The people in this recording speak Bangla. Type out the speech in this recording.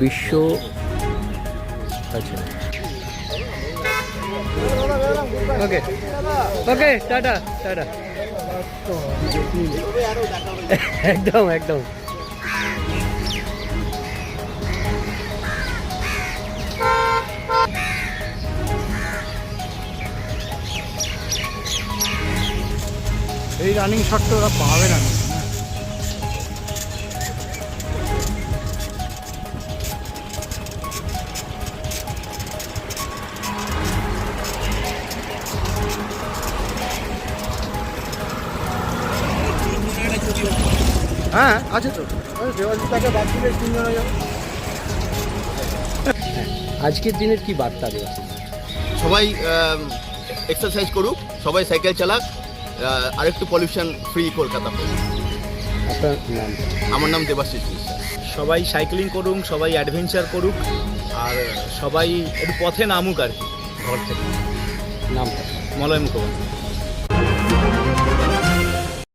বিশ্ব আচ্ছা ওকে ওকে টাটা টাটা একদম একদম এই রানিং শটটা ওরা পাবে না। হ্যাঁ আছে তো, দেবাশিস তাকে বাদ দিলে 3 জন হয়ে যাবে। আজকের দিনের কি বার্তা দেওয়া? সবাই এক্সারসাইজ করুক, সবাই সাইকেল চালাক, আরেকটু পলিউশন ফ্রি কলকাতা হোক। আপনার নাম? আমার নাম দেবাশিস বিশ্বাস। সবাই সাইক্লিং করুক, সবাই অ্যাডভেঞ্চার করুক, আর সবাই একটু পথে নামুক আর কি ঘর থেকে। নামটা? মলয় মুখোপাধ্যায়।